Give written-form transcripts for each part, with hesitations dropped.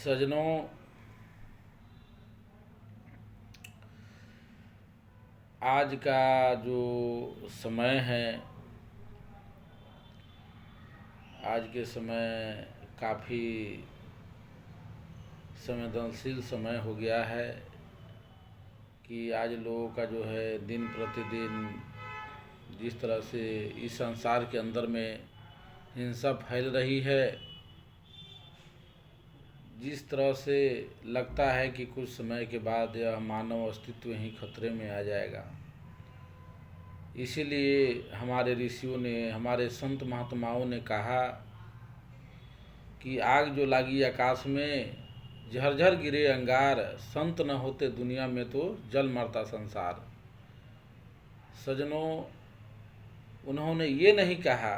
सज्जनों, आज का जो समय है, आज के समय काफ़ी संवेदनशील समय हो गया है कि आज लोगों का जो है दिन प्रतिदिन जिस तरह से इस संसार के अंदर में हिंसा फैल रही है, जिस तरह से लगता है कि कुछ समय के बाद यह मानव अस्तित्व ही खतरे में आ जाएगा। इसीलिए हमारे ऋषियों ने, हमारे संत महात्माओं ने कहा कि आग जो लागी आकाश में, झरझर गिरे अंगार, संत न होते दुनिया में तो जल मरता संसार। सज्जनों, उन्होंने ये नहीं कहा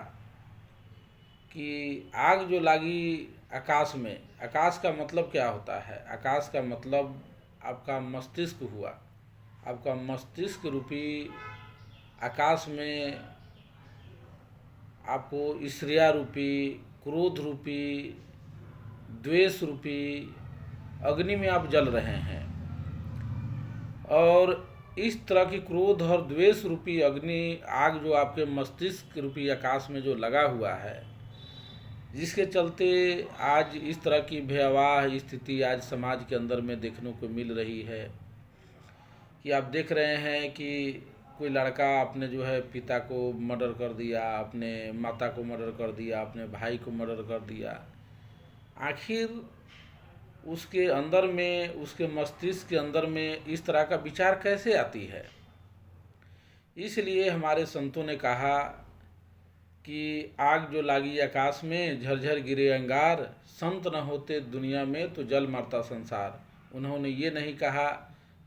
कि आग जो लागी आकाश में, आकाश का मतलब क्या होता है? आकाश का मतलब आपका मस्तिष्क हुआ। आपका मस्तिष्क रूपी आकाश में आपको ईर्ष्या रूपी, क्रोध रूपी, द्वेष रूपी अग्नि में आप जल रहे हैं। और इस तरह की क्रोध और द्वेष रूपी अग्नि, आग जो आपके मस्तिष्क रूपी आकाश में जो लगा हुआ है, जिसके चलते आज इस तरह की भयावह स्थिति आज समाज के अंदर में देखने को मिल रही है कि आप देख रहे हैं कि कोई लड़का अपने जो है पिता को मर्डर कर दिया, अपने माता को मर्डर कर दिया, अपने भाई को मर्डर कर दिया। आखिर उसके अंदर में, उसके मस्तिष्क के अंदर में इस तरह का विचार कैसे आती है? इसलिए हमारे संतों ने कहा कि आग जो लागी आकाश में, झरझर गिरे अंगार, संत न होते दुनिया में तो जल मरता संसार। उन्होंने ये नहीं कहा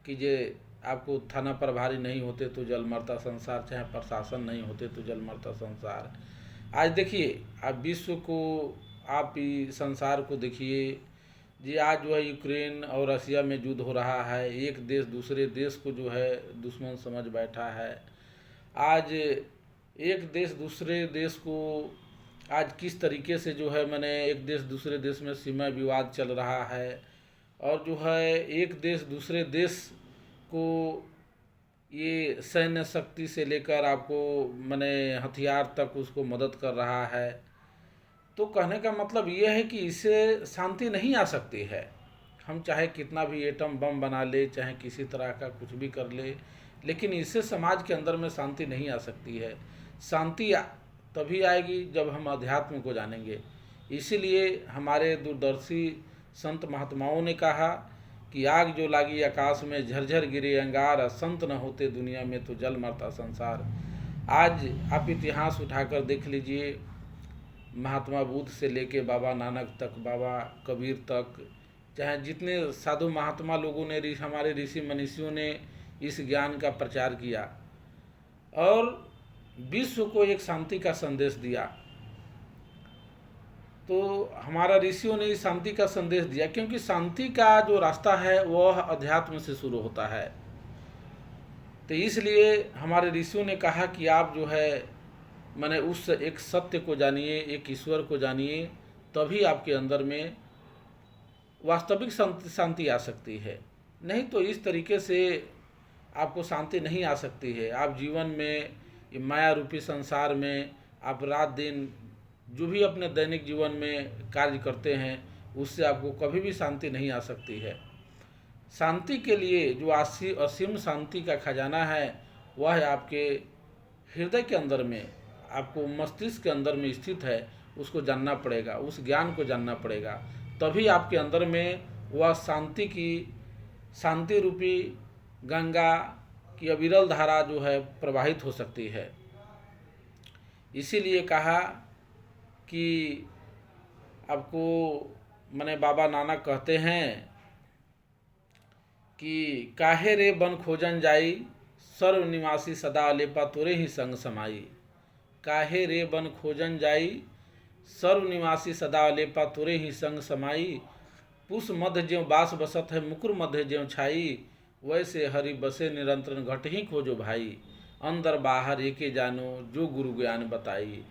कि जे आपको थाना प्रभारी नहीं होते तो जल मरता संसार, चाहे प्रशासन नहीं होते तो जल मरता संसार। आज देखिए, आप विश्व को, आप संसार को देखिए जी। आज जो है यूक्रेन और रसिया में युद्ध हो रहा है। एक देश दूसरे देश को जो है दुश्मन समझ बैठा है। आज एक देश दूसरे देश को, आज किस तरीके से जो है मैंने एक देश दूसरे देश में सीमा विवाद चल रहा है। और जो है एक देश दूसरे देश को ये सैन्य शक्ति से लेकर आपको मैंने हथियार तक उसको मदद कर रहा है। तो कहने का मतलब ये है कि इससे शांति नहीं आ सकती है। हम चाहे कितना भी एटम बम बना ले, चाहे किसी तरह का कुछ भी कर ले, लेकिन इससे समाज के अंदर में शांति नहीं आ सकती है। शांति तभी आएगी जब हम अध्यात्म को जानेंगे। इसीलिए हमारे दूरदर्शी संत महात्माओं ने कहा कि आग जो लागी आकाश में, झरझर गिरे अंगार, संत न होते दुनिया में तो जल मरता संसार। आज आप इतिहास उठाकर देख लीजिए, महात्मा बुद्ध से लेके बाबा नानक तक, बाबा कबीर तक, चाहे जितने साधु महात्मा लोगों ने, हमारे ऋषि मनीषियों ने इस ज्ञान का प्रचार किया और विश्व को एक शांति का संदेश दिया। तो हमारा ऋषियों ने इस शांति का संदेश दिया, क्योंकि शांति का जो रास्ता है वह अध्यात्म से शुरू होता है। तो इसलिए हमारे ऋषियों ने कहा कि आप जो है माने उस एक सत्य को जानिए, एक ईश्वर को जानिए, तभी आपके अंदर में वास्तविक शांति आ सकती है। नहीं तो इस तरीके से आपको शांति नहीं आ सकती है। आप जीवन में, ये माया रूपी संसार में, आप रात दिन जो भी अपने दैनिक जीवन में कार्य करते हैं, उससे आपको कभी भी शांति नहीं आ सकती है। शांति के लिए जो असीम शांति का खजाना है, वह है आपके हृदय के अंदर में, आपको मस्तिष्क के अंदर में स्थित है। उसको जानना पड़ेगा, उस ज्ञान को जानना पड़ेगा, तभी आपके अंदर में वह शांति की, शांति रूपी गंगा की अविरल धारा जो है प्रवाहित हो सकती है। इसीलिए कहा कि आपको मैंने बाबा नानक कहते हैं कि काहे रे बन खोजन जाई, सर्व निवासी सदा अलेपा तोरे ही संग समाई। काहे रे बन खोजन जाई, सर्व निवासी सदा अलेपा तोरे ही संग समाई। पुष मध्य ज्यों बास बसत है, मुकुर मध्य ज्यों छाई। वैसे हरि बसे निरंतर घट ही खोजो भाई। अंदर बाहर एके जानो, जो गुरु ज्ञान बताई।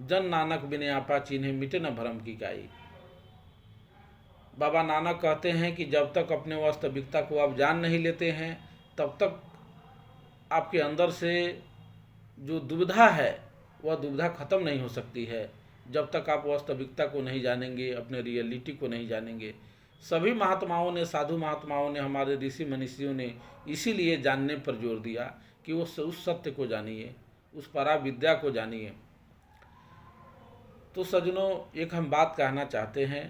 जन नानक बिने आपा चिन्हे, मिटे न भरम की काई। बाबा नानक कहते हैं कि जब तक अपने वास्तविकता को आप जान नहीं लेते हैं तब तक आपके अंदर से जो दुविधा है वह दुविधा खत्म नहीं हो सकती है। जब तक आप वास्तविकता को नहीं जानेंगे, अपने रियलिटी को नहीं जानेंगे। सभी महात्माओं ने, साधु महात्माओं ने, हमारे ऋषि मनीषियों ने इसीलिए जानने पर जोर दिया कि वो उस सत्य को जानिए, उस पराविद्या को जानिए। तो सज्जनों, एक हम बात कहना चाहते हैं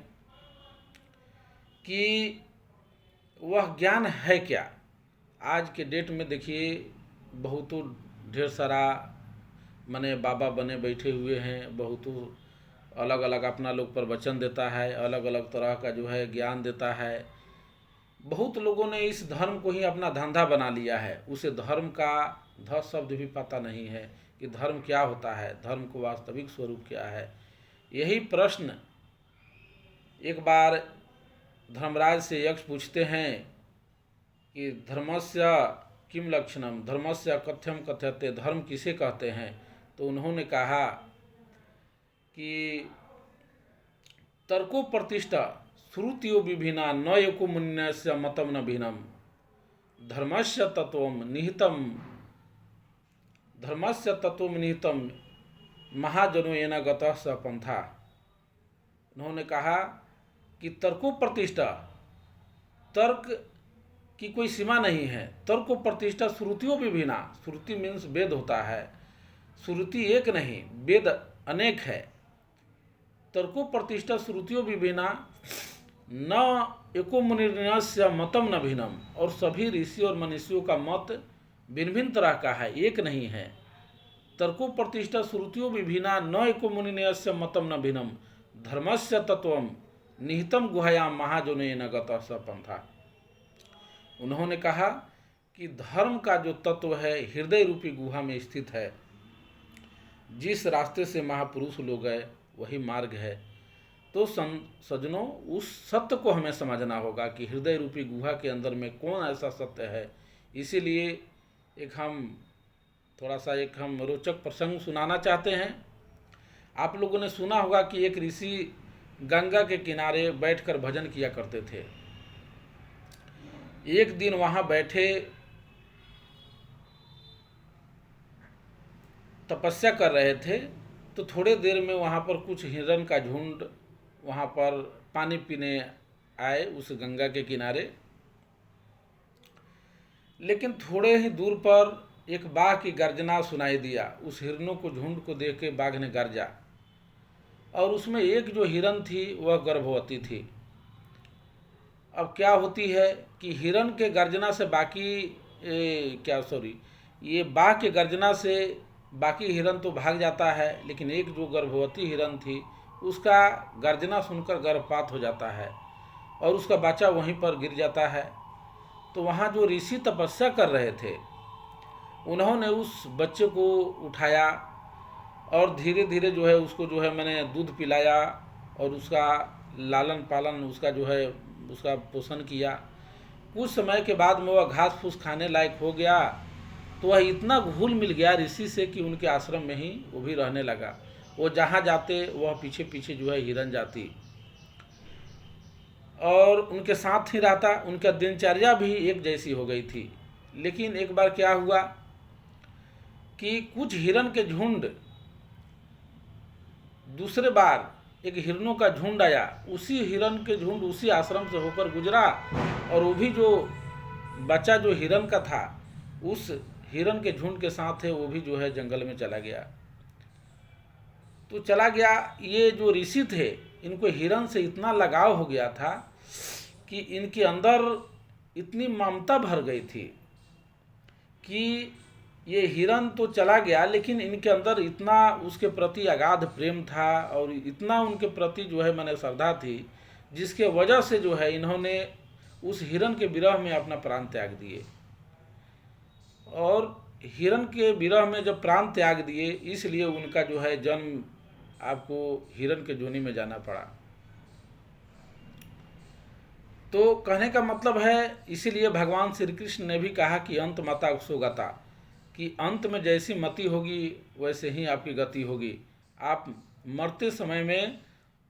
कि वह ज्ञान है क्या। आज के डेट में देखिए बहुतों ढेर सारा माने बाबा बने बैठे हुए हैं, बहुतों अलग अलग अपना लोग प्रवचन देता है, अलग अलग तरह का जो है ज्ञान देता है। बहुत लोगों ने इस धर्म को ही अपना धंधा बना लिया है। उसे धर्म का ध शब्द भी पता नहीं है कि धर्म क्या होता है, धर्म को वास्तविक स्वरूप क्या है। यही प्रश्न एक बार धर्मराज से यक्ष पूछते हैं कि धर्मस्य किम लक्षणम, धर्मस्य कथ्यम कथ्यते, धर्म किसे कहते हैं। तो उन्होंने कहा कि तर्को प्रतिष्ठा श्रुतियो विभिन्ना न एको मुन्यस्य मतम न भिन्नम, धर्मस्य तत्वम निहितम, धर्मस्य तत्वम निहितम महाजनो येन गतः स पंथा। उन्होंने कहा कि तर्को प्रतिष्ठा, तर्क की कोई सीमा नहीं है। तर्को प्रतिष्ठा श्रुतियों विभिन्ना, श्रुति मीन्स वेद होता है, श्रुति एक नहीं वेद अनेक है। तर्को प्रतिष्ठा श्रुतियों विभिन्ना न एको मुनिर्णयस्य मतम न भिन्नम, और सभी ऋषि और मनीषियों का मत भिन्न भिन्न तरह का है, एक नहीं है। तर्को प्रतिष्ठा श्रुतियों विभिन्ना न एको मुनिर्णयस्य मतम न भिन्नम, धर्मस्य तत्वम निहितम गुहायाम महाजनेन गतः स पंथा। उन्होंने कहा कि धर्म का जो तत्व है हृदय रूपी गुहा में स्थित है। जिस रास्ते से महापुरुष लोग गए वही मार्ग है। तो सज्जनों, उस सत्य को हमें समझना होगा कि हृदय रूपी गुहा के अंदर में कौन ऐसा सत्य है। इसीलिए एक हम रोचक प्रसंग सुनाना चाहते हैं। आप लोगों ने सुना होगा कि एक ऋषि गंगा के किनारे बैठकर भजन किया करते थे। एक दिन वहाँ बैठे तपस्या कर रहे थे, तो थोड़े देर में वहाँ पर कुछ हिरण का झुंड वहाँ पर पानी पीने आए उस गंगा के किनारे। लेकिन थोड़े ही दूर पर एक बाघ की गर्जना सुनाई दिया। उस हिरणों को, झुंड को देख के बाघ ने गर्जा, और उसमें एक जो हिरण थी वह गर्भवती थी। अब क्या होती है कि हिरण के गर्जना से ये बाघ के गर्जना से बाकी हिरण तो भाग जाता है, लेकिन एक जो गर्भवती हिरण थी उसका गर्जना सुनकर गर्भपात हो जाता है और उसका बच्चा वहीं पर गिर जाता है। तो वहाँ जो ऋषि तपस्या कर रहे थे उन्होंने उस बच्चे को उठाया और धीरे धीरे जो है उसको जो है मैंने दूध पिलाया और उसका लालन पालन, उसका पोषण किया। कुछ समय के बाद में वह घास फूस खाने लायक हो गया, तो वह इतना घुल मिल गया ऋषि से कि उनके आश्रम में ही वो भी रहने लगा। वो जहाँ जाते वह पीछे पीछे जो है हिरण जाती और उनके साथ ही रहता। उनका दिनचर्या भी एक जैसी हो गई थी। लेकिन एक बार क्या हुआ कि कुछ हिरण के झुंड, दूसरे बार एक हिरणों का झुंड आया। उसी हिरण के झुंड उसी आश्रम से होकर गुजरा और वो भी जो बच्चा जो हिरण का था उस हिरण के झुंड के साथ है वो भी जो है जंगल में चला गया। तो चला गया, ये जो ऋषि थे इनको हिरण से इतना लगाव हो गया था कि इनके अंदर इतनी ममता भर गई थी कि ये हिरण तो चला गया लेकिन इनके अंदर इतना उसके प्रति अगाध प्रेम था और इतना उनके प्रति जो है मैंने श्रद्धा थी, जिसके वजह से जो है इन्होंने उस हिरण के विरह में अपना प्राण त्याग दिए। और हिरण के विरह में जब प्राण त्याग दिए इसलिए उनका जो है जन्म आपको हिरण के जोनी में जाना पड़ा। तो कहने का मतलब है, इसीलिए भगवान श्री कृष्ण ने भी कहा कि अंत मता सुगता, कि अंत में जैसी मति होगी वैसे ही आपकी गति होगी। आप मरते समय में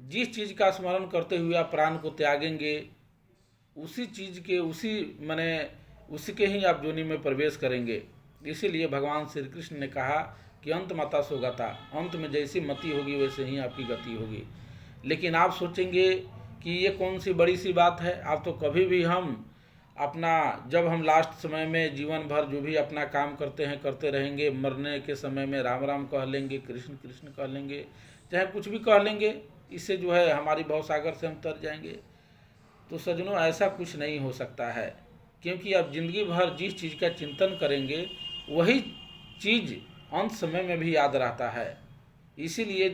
जिस चीज़ का स्मरण करते हुए आप प्राण को त्यागेंगे, उसी चीज़ के उसी के ही आप योनि में प्रवेश करेंगे। इसीलिए भगवान श्री कृष्ण ने कहा कि अंत मता सो गता, अंत में जैसी मति होगी वैसे ही आपकी गति होगी। लेकिन आप सोचेंगे कि ये कौन सी बड़ी सी बात है, आप तो कभी भी हम जब हम लास्ट समय में जीवन भर जो भी अपना काम करते हैं करते रहेंगे, मरने के समय में राम राम कह लेंगे, कृष्ण कृष्ण कह लेंगे, चाहे कुछ भी कह लेंगे, इससे हमारी भवसागर से हम तर जाएंगे। तो सज्जनों, ऐसा कुछ नहीं हो सकता है, क्योंकि आप जिंदगी भर जिस चीज़ का चिंतन करेंगे वही चीज़ अंत समय में भी याद रहता है। इसीलिए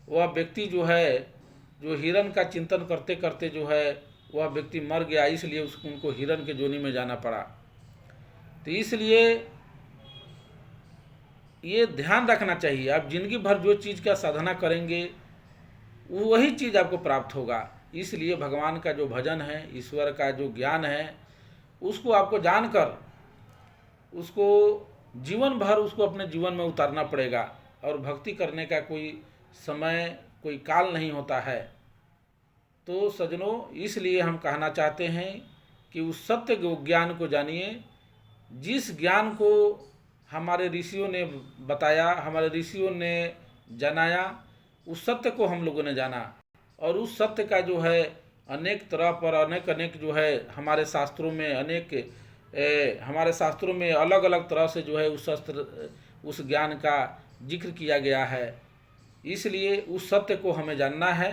वह व्यक्ति जो हिरण का चिंतन करते करते वह व्यक्ति मर गया, इसलिए उनको हिरण के जोनी में जाना पड़ा। तो इसलिए ये ध्यान रखना चाहिए, आप जिंदगी भर जो चीज़ का साधना करेंगे वही चीज़ आपको प्राप्त होगा। इसलिए भगवान का जो भजन है, ईश्वर का जो ज्ञान है, उसको आपको जानकर उसको जीवन भर उसको अपने जीवन में उतारना पड़ेगा। और भक्ति करने का कोई समय कोई काल नहीं होता है। तो सज्जनों, इसलिए हम कहना चाहते हैं कि उस सत्य ज्ञान को जानिए, जिस ज्ञान को हमारे ऋषियों ने बताया, हमारे ऋषियों ने जनाया, उस सत्य को हम लोगों ने जाना। और उस सत्य का अनेक तरह पर अनेक हमारे शास्त्रों में हमारे शास्त्रों में अलग अलग तरह से उस ज्ञान का जिक्र किया गया है। इसलिए उस सत्य को हमें जानना है